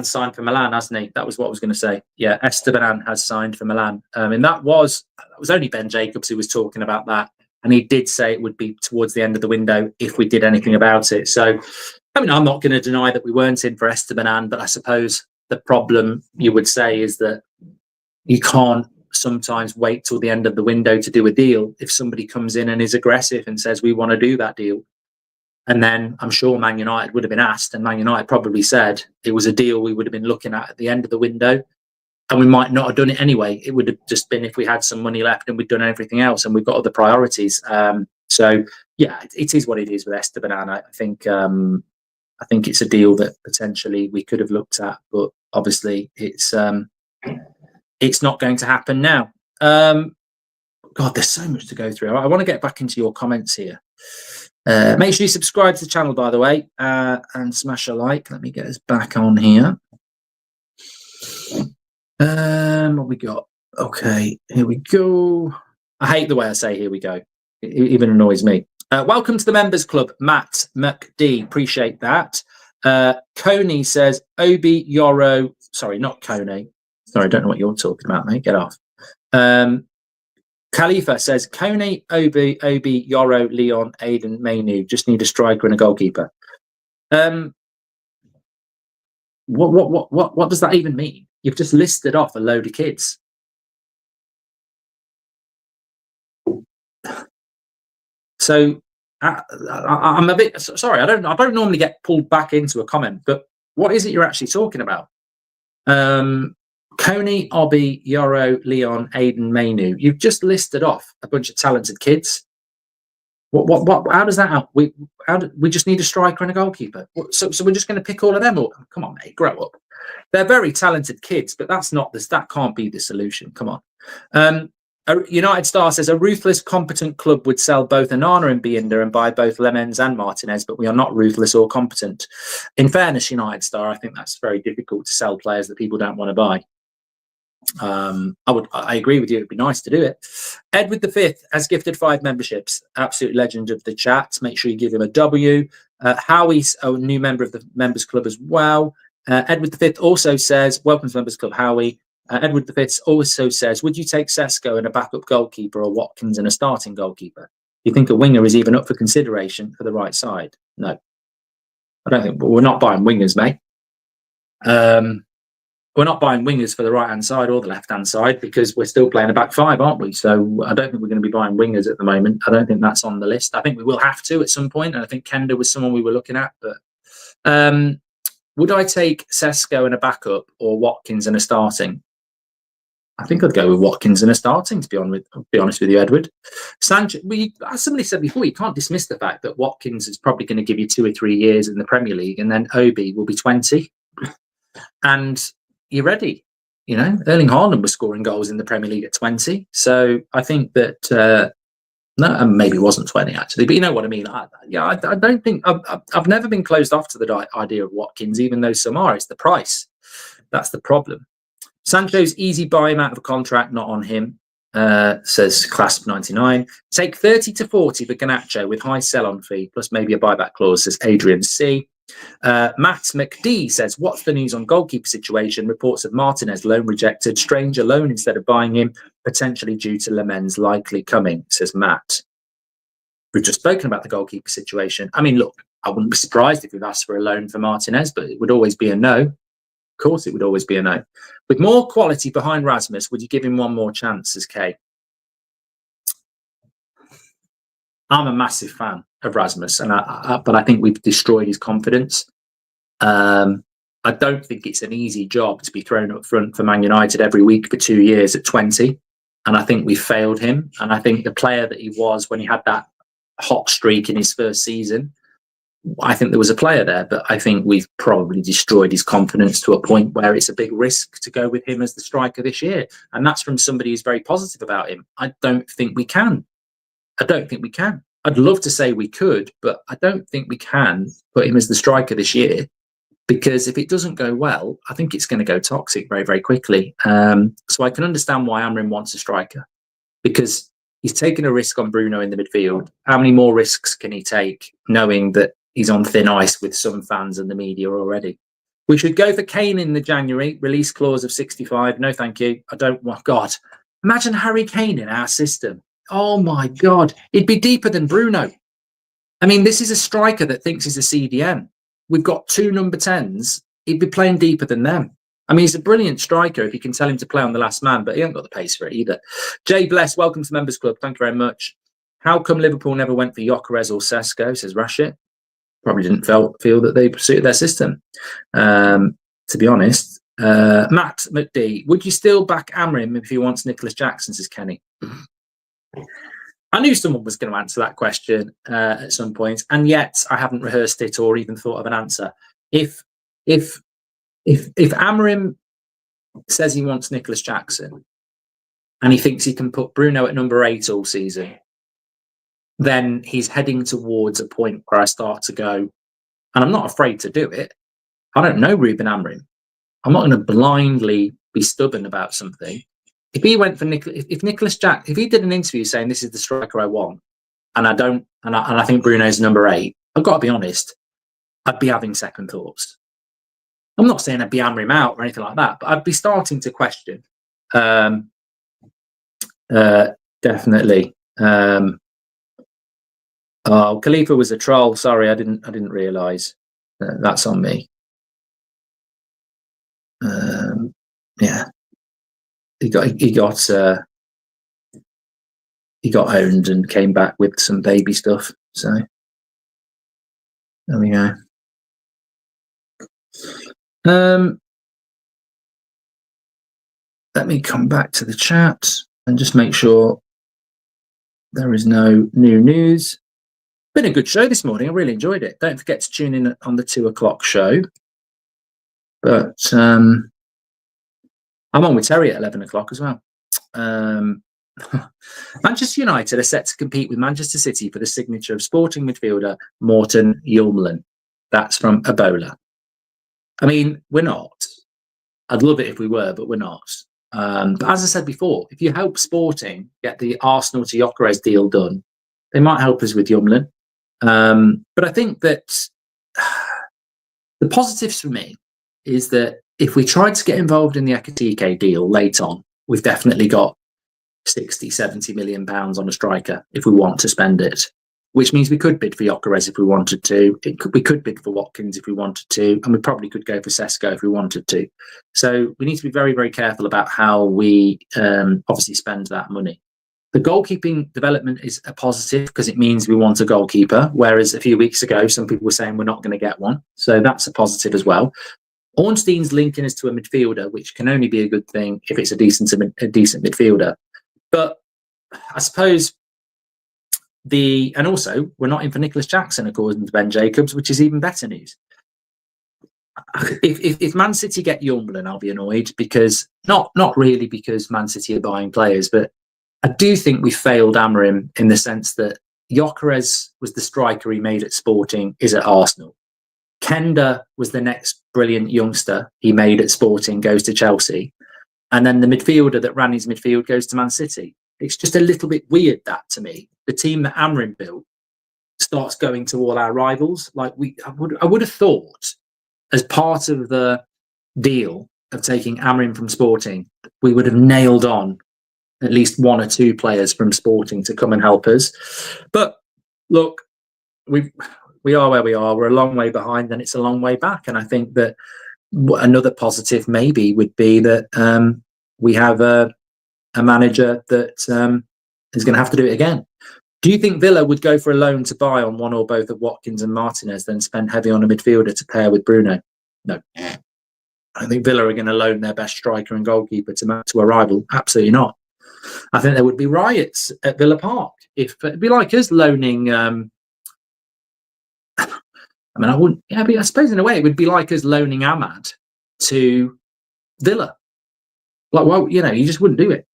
Speaker 1: signed for Milan, hasn't he? That was what I was going to say. Yeah, Esteban has signed for Milan. And that was only Ben Jacobs who was talking about that. And he did say it would be towards the end of the window if we did anything about it. So, I mean, I'm not going to deny that we weren't in for Esteban, but I suppose the problem you would say is that you can't sometimes wait till the end of the window to do a deal. If somebody comes in and is aggressive and says, we want to do that deal, and then I'm sure Man United would have been asked, and Man United probably said it was a deal we would have been looking at the end of the window, and we might not have done it anyway. It would have just been if we had some money left and we'd done everything else and we've got other priorities. So yeah, it is what it is with Esteban. I think it's a deal that potentially we could have looked at, but obviously it's not going to happen now. God, there's so much to go through. I want to get back into your comments here. Make sure you subscribe to the channel, by the way, and smash a like. Let me get us back on here. What we got? Okay, here we go. I hate the way I say "here we go." It even annoys me. Welcome to the members club, Matt McD. Appreciate that. Coney says Obi Yoro. Sorry, not Coney. Sorry, I don't know what you're talking about, mate. Get off. Khalifa says Kone, Obi, Yoro, Leon, Aiden, Mainu. Just need a striker and a goalkeeper. What does that even mean? You've just listed off a load of kids. So I'm a bit sorry. I don't normally get pulled back into a comment, but what is it you're actually talking about? Coney, Obi, Yoro, Leon, Aiden, Mainu. You've just listed off a bunch of talented kids. What? How does that help? We just need a striker and a goalkeeper. So we're just going to pick all of them? Or come on, mate, grow up. They're very talented kids, but that can't be the solution. Come on. United Star says a ruthless, competent club would sell both Onana and Binder and buy both Lemens and Martinez, but we are not ruthless or competent. In fairness, United Star, I think that's very difficult to sell players that people don't want to buy. I agree with you. It'd be nice to do it. Edward V has gifted 5 memberships. Absolute legend of the chat. Make sure you give him a W. Howie's a new member of the members club as well. Edward V also says, welcome to members club, Howie. Edward V also says, would you take Sesko and a backup goalkeeper or Watkins and a starting goalkeeper? Do you think a winger is even up for consideration for the right side? No, I don't think. But we're not buying wingers, mate. We're not buying wingers for the right-hand side or the left-hand side because we're still playing a back 5, aren't we? So I don't think we're going to be buying wingers at the moment. I don't think that's on the list. I think we will have to at some point, and I think Kenda was someone we were looking at. But would I take Sesko and a backup or Watkins and a starting? I think I'd go with Watkins and a starting, to be honest with you, Edward. Sancho, as somebody said before, you can't dismiss the fact that Watkins is probably going to give you 2 or 3 years in the Premier League, and then Obi will be 20. And you're ready. Erling Haaland was scoring goals in the Premier League at 20. So I think that, no, maybe it wasn't 20 actually, but you know what I mean? I don't think, I've never been closed off to the idea of Watkins, even though some are. It's the price. That's the problem. Sancho's easy buy him out of a contract, not on him, says Clasp 99. Take 30 to 40 for Garnacho with high sell-on fee, plus maybe a buyback clause, says Adrian C. Matt McD says, what's the news on goalkeeper situation? Reports of Martinez loan rejected, Stranger loan instead of buying him, potentially due to Lemens likely coming, says Matt. We've just spoken about the goalkeeper situation. I mean, look, I wouldn't be surprised if we've asked for a loan for Martinez, but it would always be a no. Of course, it would always be a no. With more quality behind Rasmus, would you give him one more chance, says Kay? I'm a massive fan of Rasmus, but I think we've destroyed his confidence. I don't think it's an easy job to be thrown up front for Man United every week for 2 years at 20. And I think we failed him. And I think the player that he was when he had that hot streak in his first season, I think there was a player there, but I think we've probably destroyed his confidence to a point where it's a big risk to go with him as the striker this year. And that's from somebody who's very positive about him. I don't think we can. I'd love to say we could, but I don't think we can put him as the striker this year, because if it doesn't go well, I think it's going to go toxic very, very quickly. So I can understand why Amorim wants a striker, because he's taken a risk on Bruno in the midfield. How many more risks can he take knowing that he's on thin ice with some fans and the media already? We should go for Kane in the January release clause of 65. No, thank you. I don't want. God, imagine Harry Kane in our system. Oh my God, it'd be deeper than Bruno. I mean, this is a striker that thinks he's a CDM. We've got 2 number 10s. He'd be playing deeper than them. I mean, he's a brilliant striker if you can tell him to play on the last man, but he hasn't got the pace for it either. Jay Bless, welcome to Members Club. Thank you very much. How come Liverpool never went for Gyokeres or Sesko, says Rashid. Probably didn't feel that they suited their system, to be honest. Matt McD, would you still back Amorim if he wants Nicholas Jackson, says Kenny. I knew someone was going to answer that question at some point, and yet I haven't rehearsed it or even thought of an answer. If Amorim says he wants Nicholas Jackson and he thinks he can put Bruno at number 8 all season, then he's heading towards a point where I start to go, and I'm not afraid to do it. I don't know Ruben Amorim. I'm not going to blindly be stubborn about something. If he went for if he did an interview saying this is the striker I want, and I think Bruno's number 8, I've got to be honest, I'd be having second thoughts. I'm not saying I'd be hammering him out or anything like that, but I'd be starting to question. Definitely. Oh, Khalifa was a troll. Sorry, I didn't realise. That's on me. Yeah. He got owned and came back with some baby stuff. So there we go. Let me come back to the chat and just make sure there is no new news. Been a good show this morning. I really enjoyed it. Don't forget to tune in on the 2 o'clock show. But I'm on with Terry at 11 o'clock as well. Manchester United are set to compete with Manchester City for the signature of sporting midfielder Morten Hjulmand. That's from Ebola. I mean, we're not. I'd love it if we were, but we're not. But as I said before, if you help Sporting get the Arsenal to Gyokeres deal done, they might help us with Hjulmand. But I think that the positives for me is that if we tried to get involved in the Ekitike deal late on, we've definitely got 60, 70 million pounds on a striker if we want to spend it, which means we could bid for Gyokeres if we wanted to. We could bid for Watkins if we wanted to, and we probably could go for Sesko if we wanted to. So we need to be very, very careful about how we obviously spend that money. The goalkeeping development is a positive because it means we want a goalkeeper, whereas a few weeks ago, some people were saying we're not going to get one. So that's a positive as well. Ornstein's linking us to a midfielder, which can only be a good thing if it's a decent midfielder. But I suppose and also we're not in for Nicholas Jackson, according to Ben Jacobs, which is even better news. If Man City get Hjulmand, I'll be annoyed because not really because Man City are buying players, but I do think we failed Amorim in the sense that Gyokeres was the striker he made at Sporting, is at Arsenal. Kenda was the next brilliant youngster he made at Sporting, goes to Chelsea. And then the midfielder that ran his midfield goes to Man City. It's just a little bit weird, that, to me. The team that Amorim built starts going to all our rivals. Like I would have thought, as part of the deal of taking Amorim from Sporting, we would have nailed on at least one or two players from Sporting to come and help us. But look, we are where we are. We're a long way behind, and it's a long way back. And I think that another positive maybe would be that we have a manager that is going to have to do it again. Do you think Villa would go for a loan to buy on one or both of Watkins and Martinez, then spend heavy on a midfielder to pair with Bruno? No. I think Villa are going to loan their best striker and goalkeeper to a rival. Absolutely not. I think there would be riots at Villa Park. If it'd be like us loaning. I mean, I wouldn't. Yeah, but I suppose in a way it would be like us loaning Ahmad to Villa. Like, well, you just wouldn't do it.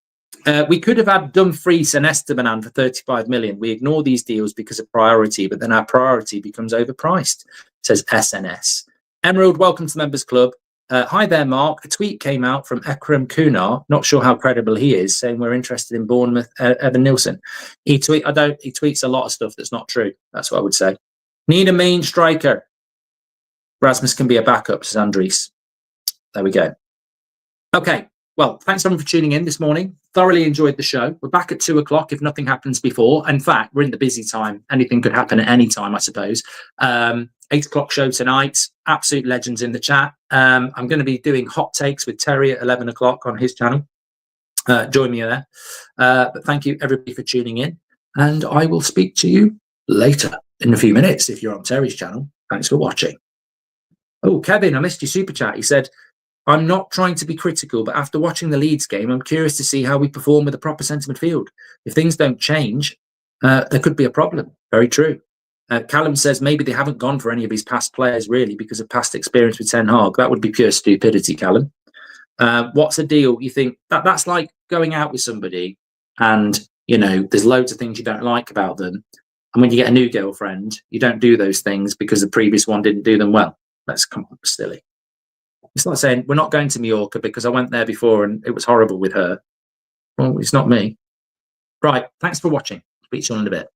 Speaker 1: We could have had Dumfries and Esteban for 35 million. We ignore these deals because of priority, but then our priority becomes overpriced, says SNS. Emerald, welcome to the Members Club. Hi there, Mark. A tweet came out from Ekrem Kunar, not sure how credible he is, saying we're interested in Bournemouth, Evan Nilsson. He tweets a lot of stuff that's not true. That's what I would say. Need a main striker. Rasmus can be a backup, says Andres. There we go. Okay. Well, thanks everyone for tuning in this morning. Thoroughly enjoyed the show. We're back at 2 o'clock if nothing happens before. In fact, we're in the busy time. Anything could happen at any time, I suppose. 8 o'clock show tonight. Absolute legends in the chat. I'm going to be doing hot takes with Terry at 11 o'clock on his channel. Join me there. But thank you everybody for tuning in. And I will speak to you later in a few minutes if you're on Terry's channel. Thanks for watching. Oh, Kevin, I missed your super chat. He said, I'm not trying to be critical, but after watching the Leeds game, I'm curious to see how we perform with a proper centre midfield. If things don't change, there could be a problem. Very true. Callum says maybe they haven't gone for any of his past players, really, because of past experience with Ten Hag. That would be pure stupidity, Callum. What's the deal? You think that's like going out with somebody and, there's loads of things you don't like about them. And when you get a new girlfriend, you don't do those things because the previous one didn't do them well. That's silly. It's like saying, we're not going to Mallorca because I went there before and it was horrible with her. Well, it's not me. Right. Thanks for watching. Speak to you in a bit.